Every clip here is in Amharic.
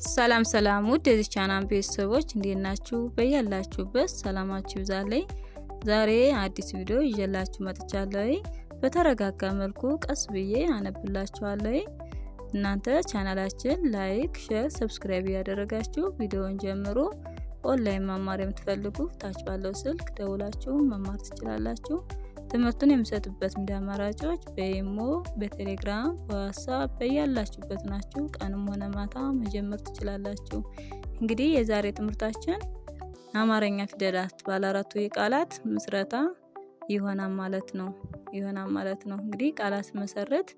ሰላም ሰላም ውድ የዚህ ቻናል ቤተሰቦች እንዴት ናችሁ? በያላችሁበት ሰላማችሁ ይብዛልኝ። ዛሬ አዲስ ቪዲዮ ይዤላችሁ መጥቻለሁ። በተረጋጋ መልኩ ቀስ ብዬ አነብላችኋለሁ። እናንተ ቻናላችን ላይክ፣ ሼር፣ ሰብስክራይብ ያደረጋችሁ ቪዲዮውን ጀምሩ። ኦንላይን መማር የምትፈልጉ ታች ባለው ስልክ ደውላችሁ መማር ትችላላችሁ። ትምህርቱን የምሰጥበት ሚዲያ አማራጮች በኢሞ፣ በቴሌግራም፣ በዋትስአፕ በያላችሁበት ናችሁ። ቀንም ሆነ ማታ መጀመር ትችላላችሁ። እንግዲህ የዛሬ ትምህርታችን አማርኛ ፊደላት ባለ አራቱ የቃላት ምስረታ ይሆናል ማለት ነው። እንግዲህ ቃላት መሰረት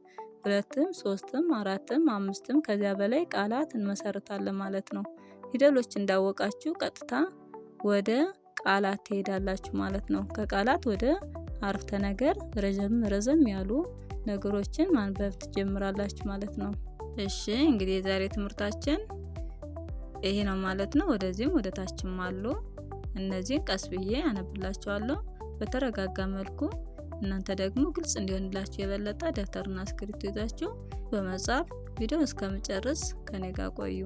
2፣ 3፣ 4፣ 5 ከዚያ በላይ ቃላት እንመሰርታለን ማለት ነው። ፊደሎች እንዳወቃችሁ ቀጥታ ወደ ቃላት ትሄዳላችሁ ማለት ነው። ከቃላት ወደ አረፍተ ነገር ረዘም ያሉ ነገሮችን ማንበብ ትጀምራላችሁ ማለት ነው። እሺ እንግዲህ የዛሬ ትምህርታችን ይሄ ነው ማለት ነው። ወደዚህም ወደ ታችም አሉ። እነዚህን ቀስ ብዬ አነብላችኋለሁ በተረጋጋ መልኩ። እናንተ ደግሞ ግልጽ እንዲሆንላችሁ የበለጠ ደብተርና እስክሪብቶ ይዛችሁ በመጻፍ ቪዲዮ እስከመጨረስ ከኔ ጋር ቆዩ።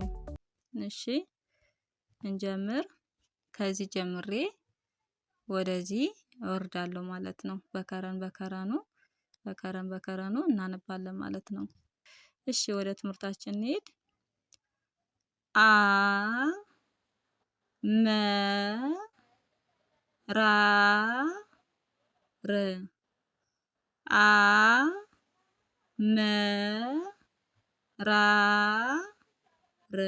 እሺ እንጀምር። ከዚህ ጀምሬ ወደዚህ እወርዳለሁ ማለት ነው። በከረን እናነባለን ማለት ነው። እሺ ወደ ትምህርታችን እንሄድ። አ መ ራ ር አ መ ራ ር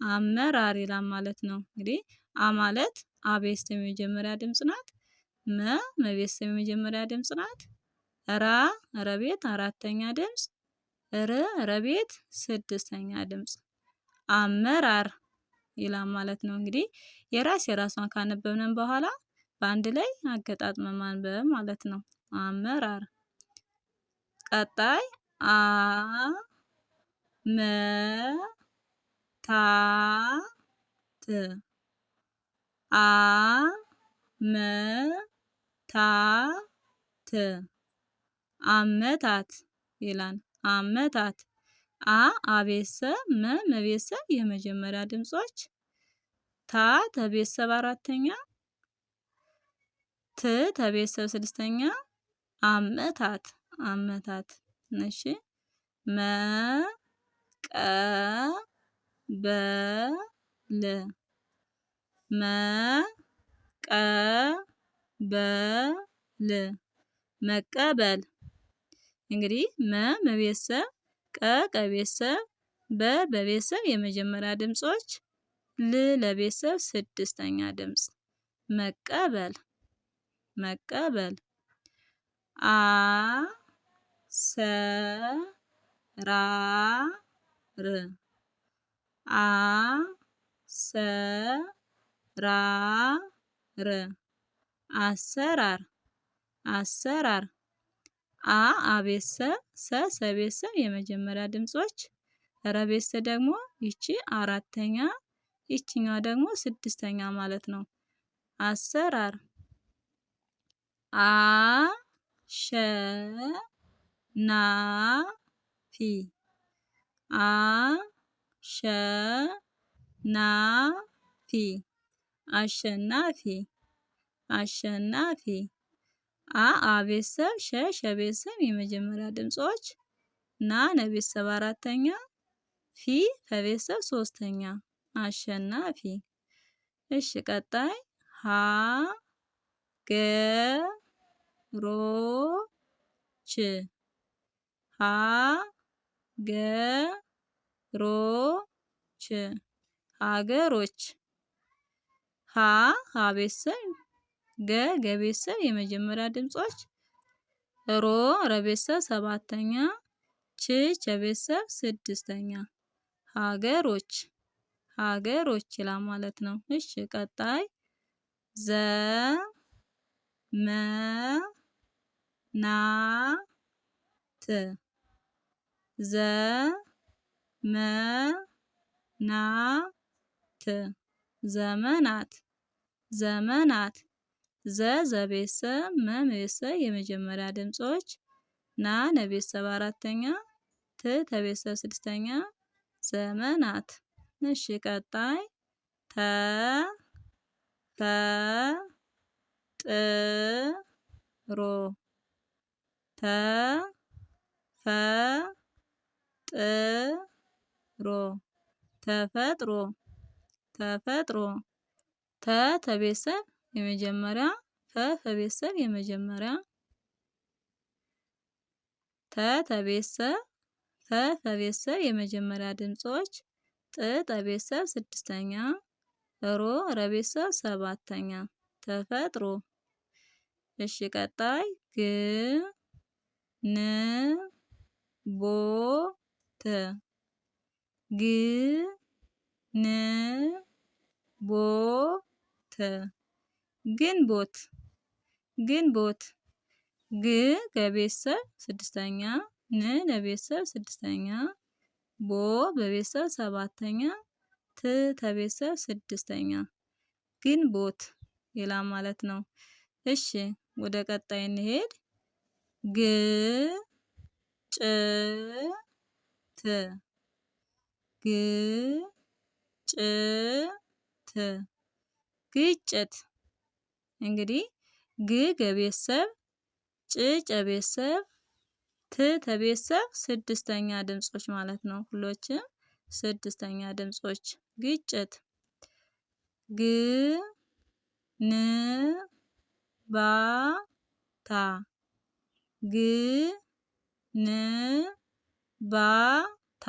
አመራር ይላል ማለት ነው። እንግዲህ አ ማለት አቤት የመጀመሪያ ድምጽ ናት። መቤት የመጀመሪያ ድምጽ ናት። ረቤት አራተኛ ድምጽ። ረቤት ስድስተኛ ድምጽ። አመራር ይላል ማለት ነው። እንግዲህ የራሷን ካነበብነን በኋላ በአንድ ላይ አገጣጥመን ማንበብ ማለት ነው። አመራር። ቀጣይ መ ታ ት አመታት ይላል። አመታት። አቤተሰብ፣ መቤተሰብ የመጀመሪያ ድምጾች፣ ተቤተሰብ አራተኛ፣ ተቤተሰብ ስድስተኛ። አመታት። እሺ መቀበል። እንግዲህ መቤተሰብ፣ ቀቤተሰብ፣ በቤተሰብ የመጀመሪያ ድምጾች፣ ለቤተሰብ ስድስተኛ ድምጽ። መቀበል። አሰራር። አቤተሰብ፣ ሰቤተሰብ የመጀመሪያ ድምጾች፣ ረቤተሰብ ደግሞ ይቺ አራተኛ፣ ይቺኛዋ ደግሞ ስድስተኛ ማለት ነው። አሰራር። አሸናፊ። አቤተሰብ፣ ሸቤተሰብ የመጀመሪያ ድምጾች፣ ነቤተሰብ አራተኛ፣ ፈቤተሰብ ሶስተኛ። አሸናፊ። እሺ ቀጣይ ሀገሮች። ሀቤተሰብ፣ ገቤተሰብ የመጀመሪያ ድምጾች፣ ረቤተሰብ ሰባተኛ፣ ቸቤተሰብ ስድስተኛ። ሀገሮች ይላል ማለት ነው። እሺ ቀጣይ ዘመናት። ዘቤተሰብ፣ መቤተሰብ የመጀመሪያ ድምጾች፣ ነቤተሰብ አራተኛ፣ ት ተቤተሰብ ስድስተኛ ዘመናት። እሺ ቀጣይ ተ ፈ ጥ ሮ ተ ፈ ጥ ሮ ተፈጥሮ ተፈጥሮ ተ ተቤተሰብ የመጀመሪያ ፈ ተቤተሰብ የመጀመሪያ ተ ተቤተሰብ ፈ ተቤተሰብ የመጀመሪያ ድምጾች ጥ ተቤተሰብ ስድስተኛ ሮ ረቤተሰብ ሰባተኛ ተፈጥሮ። እሺ ቀጣይ ግ ን ቦ ት ግ ን ቦ ት ግንቦት ግንቦት ግ ከቤተሰብ ስድስተኛ ን ለቤተሰብ ስድስተኛ ቦ በቤተሰብ ሰባተኛ ት ተቤተሰብ ስድስተኛ ግንቦት ይላል ማለት ነው። እሺ ወደ ቀጣይ እንሄድ። ግ ጭ ት ግ ጭ ት ግጭት እንግዲህ ግ ከቤተሰብ ጭ ጨቤተሰብ ት ተቤተሰብ ስድስተኛ ድምጾች ማለት ነው። ሁሎችም ስድስተኛ ድምጾች ግጭት ግ ን ባ ታ ግ ን ባ ታ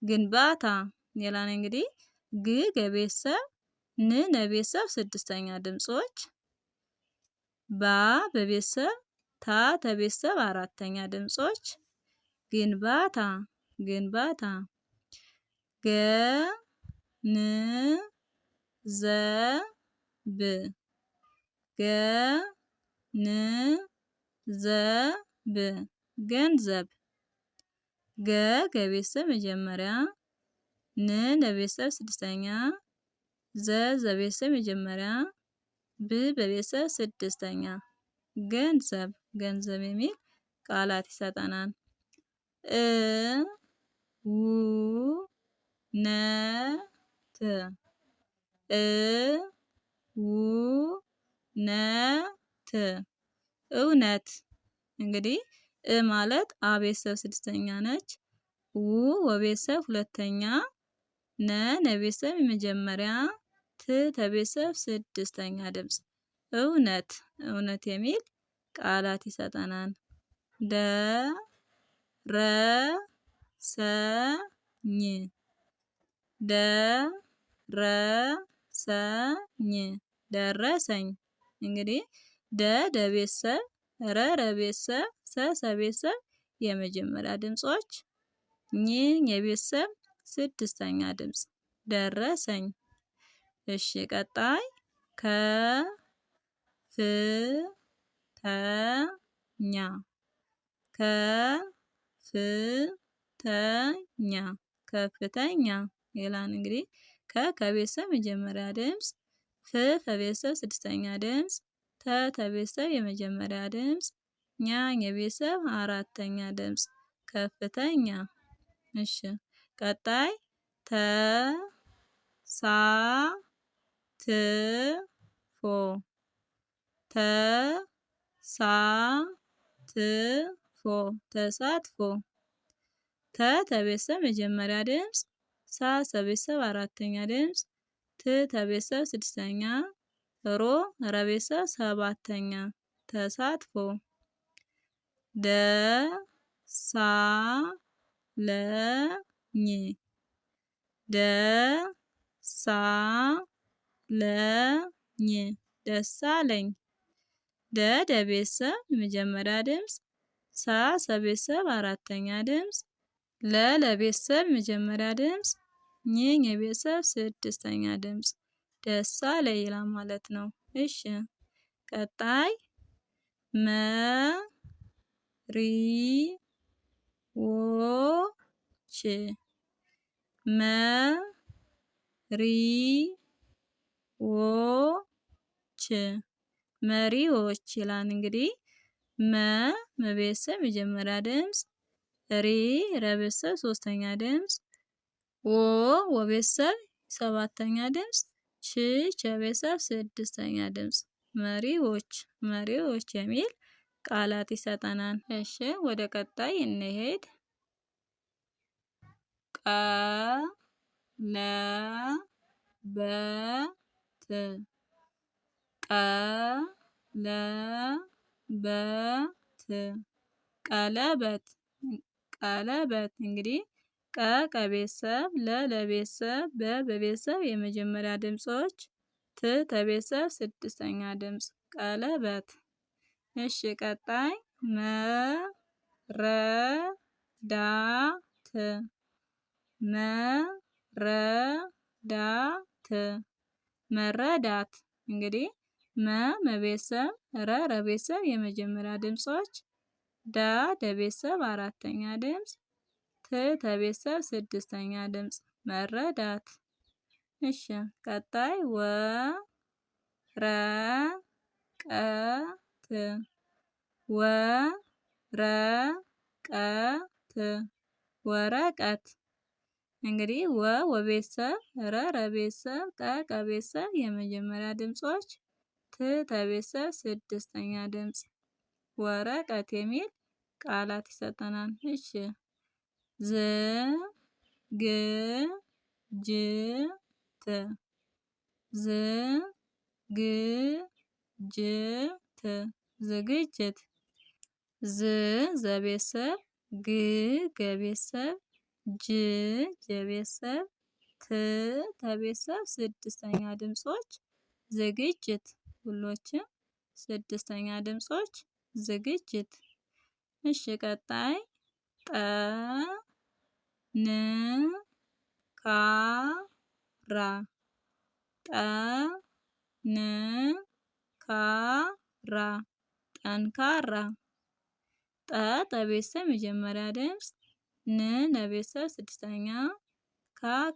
ግንባታ ይላል። እንግዲህ ግ ከቤተሰብ ን ለቤተሰብ ስድስተኛ ድምጾች ባ በቤተሰብ ታ ተቤተሰብ አራተኛ ድምጾች ግንባታ ግንባታ ገ ን ዘ ብ ገ ን ዘ ብ ገንዘብ ገ ከቤተሰብ መጀመሪያ ን ለቤተሰብ ስድስተኛ ዘ ዘቤተሰብ መጀመሪያ ብ በቤተሰብ ስድስተኛ ገንዘብ ገንዘብ የሚል ቃላት ይሰጠናል። እ ው ነ ት እ ው ነ ት እውነት እንግዲህ እ ማለት አ ቤተሰብ ስድስተኛ ነች። ው ወቤተሰብ ሁለተኛ ነ ለቤተሰብ የመጀመሪያ ት ተቤተሰብ ስድስተኛ ድምጽ እውነት እውነት የሚል ቃላት ይሰጠናል። ደ ረ ሰ ኝ ደ ረ ሰ ኝ ደረሰኝ እንግዲህ ደ ደቤተሰብ ረ ረቤተሰብ ሰ ሰቤተሰብ የመጀመሪያ ድምጾች ኝ የቤተሰብ ስድስተኛ ድምጽ ደረሰኝ። እሺ ቀጣይ ከ ፍ ተ ኛ ከ ፍ ተ ኛ ከፍተኛ ይላል። እንግዲህ ከ ከቤተሰብ መጀመሪያ ድምጽ ፍ ከቤተሰብ ስድስተኛ ድምጽ ተ ተቤተሰብ የመጀመሪያ ድምጽ ኛ የቤተሰብ አራተኛ ድምጽ ከፍተኛ። እሺ ቀጣይ ተ ሳ ት ፎ ተ ሳ ት ፎ ተሳትፎ ተ ተቤተሰብ መጀመሪያ ድምጽ ሳ ሰቤተሰብ አራተኛ ድምጽ ት ተቤተሰብ ስድስተኛ ሮ ረቤተሰብ ሰባተኛ ተሳትፎ ደ ሳ ለ ኝ ደ ሳ ለ ኝ ደሳለኝ ደ ደቤተሰብ የመጀመሪያ ድምጽ ሳ ሰቤተሰብ አራተኛ ድምጽ ለ ለቤተሰብ መጀመሪያ ድምጽ ኝ የቤተሰብ ስድስተኛ ድምጽ ደሳለኝ ይላል ማለት ነው። እሺ ቀጣይ መ ሪ ዎ ች መ ሪ ዎ ች መሪዎች ይላል። እንግዲህ መ በቤተሰብ መጀመሪያ ድምጽ ሪ ረቤተሰብ ሶስተኛ ድምፅ፣ ወ ወቤተሰብ ሰባተኛ ድምፅ፣ ች ቸቤተሰብ ስድስተኛ ድምፅ። መሪዎች የሚል ቃላት ይሰጠናል። እሺ ወደ ቀጣይ እንሄድ። ቀለበት እንግዲህ ከቤተሰብ፣ ለቤተሰብ፣ በቤተሰብ የመጀመሪያ ድምጾች፣ ተቤተሰብ ስድስተኛ ድምፅ ቀለበት። እሺ ቀጣይ መረዳት እንግዲህ መቤተሰብ፣ ረቤተሰብ የመጀመሪያ ድምጾች፣ ደቤተሰብ አራተኛ ድምፅ፣ ተቤተሰብ ስድስተኛ ድምፅ መረዳት። እሺ ቀጣይ ወረቀት እንግዲህ ወቤተሰብ፣ ረቤተሰብ፣ ቀቤተሰብ የመጀመሪያ ድምጾች፣ ተቤተሰብ ስድስተኛ ድምፅ ወረቀት የሚል ቃላት ይሰጠናል። እሺ ዝግጅት ዘቤተሰብ፣ ገቤተሰብ፣ ጀቤተሰብ፣ ተቤተሰብ ስድስተኛ ድምጾች ዝግጅት ሁሎችም ስድስተኛ ድምጾች ዝግጅት። እሺ ቀጣይ ጠንካራ ጠቤተሰብ መጀመሪያ ድምፅ፣ ነቤተሰብ ስድስተኛ፣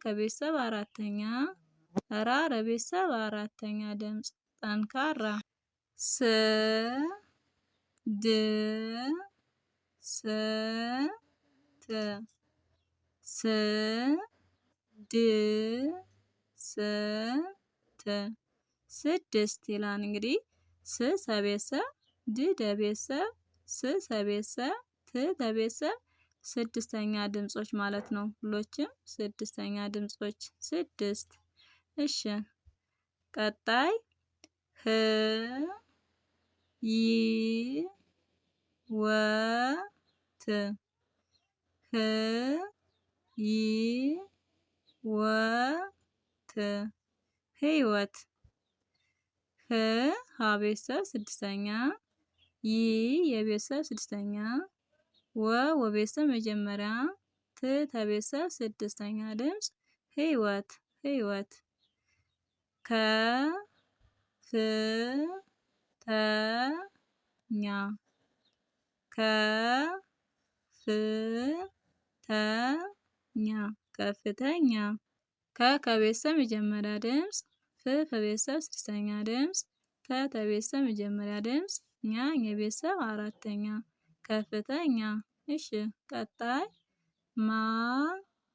ከቤተሰብ አራተኛ፣ ረቤተሰብ አራተኛ ድምፅ ጠንካራ። ስድስት ይላል እንግዲህ ሰቤተሰብ፣ ደቤተሰብ፣ ሰቤተሰብ፣ ተቤተሰብ ስድስተኛ ድምጾች ማለት ነው። ሁሎችም ስድስተኛ ድምጾች ስድስት። እሺ ቀጣይ ህይወት ሀቤተሰብ ስድስተኛ፣ የቤተሰብ ስድስተኛ፣ ወቤተሰብ መጀመሪያ፣ ተቤተሰብ ስድስተኛ ድምፅ ህይወት። ከፍተኛ ከቤተሰብ መጀመሪያ ድምፅ፣ ከቤተሰብ ስድስተኛ ድምፅ፣ ተቤተሰብ መጀመሪያ ድምፅ፣ የቤተሰብ አራተኛ ከፍተኛ። እሺ ቀጣይ ማህበር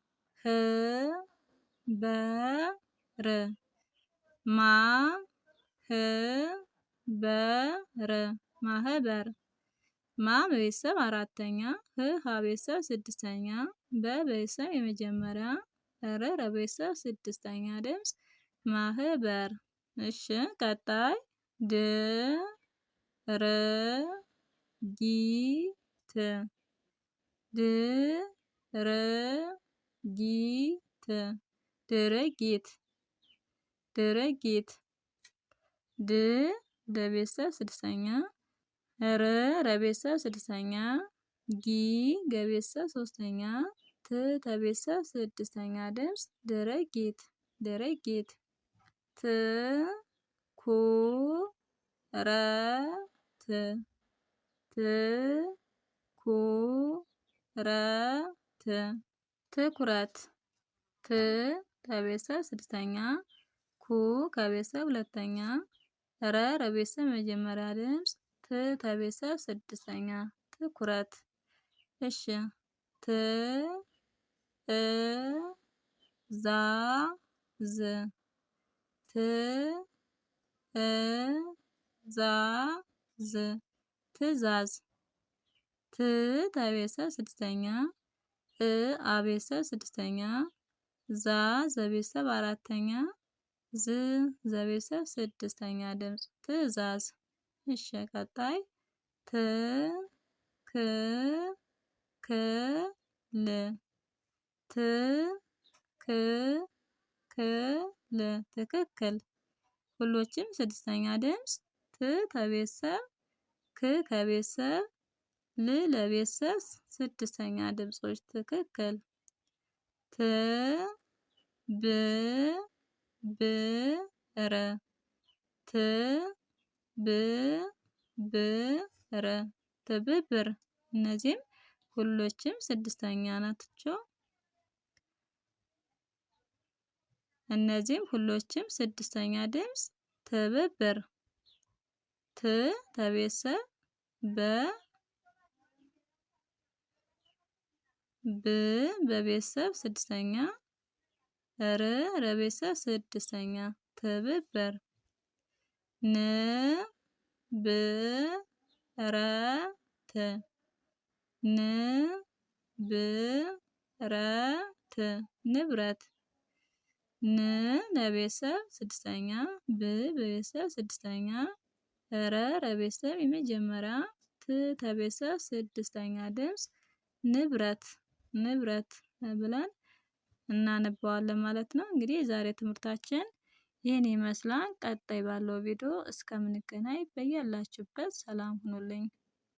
በቤተሰብ አራተኛ፣ ሀቤተሰብ ስድስተኛ፣ በቤተሰብ የመጀመሪያ፣ ረቤተሰብ ስድስተኛ ድምፅ ማህበር። እሺ ቀጣይ ድርጊት ደቤተሰብ ስድስተኛ፣ ረቤተሰብ ስድስተኛ፣ ገቤተሰብ ሶስተኛ፣ ተቤተሰብ ስድስተኛ ድምፅ ድርጊት። ትኩረት ከቤተሰብ ስድስተኛ፣ ከቤተሰብ ሁለተኛ፣ ረቤተሰብ መጀመሪያ ድምፅ፣ ተቤተሰብ ስድስተኛ ትኩረት። እሺ ትእዛዝ ትእዛዝ ትእዛዝ ት ተቤተሰብ ስድስተኛ አቤተሰብ ስድስተኛ ዛ ዘቤተሰብ አራተኛ ዝ ዘቤተሰብ ስድስተኛ ድምጽ ትእዛዝ። እሺ ቀጣይ ት ክ ክ ል ት ክ ክ ል ትክክል። ሁሎችም ስድስተኛ ድምጽ ት ተቤተሰብ ክ ከቤተሰብ ል ለቤተሰብ ስድስተኛ ድምጾች ትክክል። ት ብ ብ ረ ት ብ ብ ረ ትብብር። እነዚህም ሁሎችም ስድስተኛ ናቸው። እነዚህም ሁሎችም ስድስተኛ ድምጽ ትብብር። ት ተቤተሰብ በ ብ በቤተሰብ ስድስተኛ ር ለቤተሰብ ስድስተኛ ትብብር። ን ብ ረ ት ን ብ ረ ት ንብረት። ን ለቤተሰብ ስድስተኛ ብ በቤተሰብ ስድስተኛ ረ ለቤተሰብ የመጀመሪያ ት ተቤተሰብ ስድስተኛ ድምጽ ንብረት ንብረት ብለን እናነባዋለን ማለት ነው። እንግዲህ የዛሬ ትምህርታችን ይህን ይመስላል። ቀጣይ ባለው ቪዲዮ እስከምንገናኝ በያላችሁበት ሰላም ሁኑልኝ።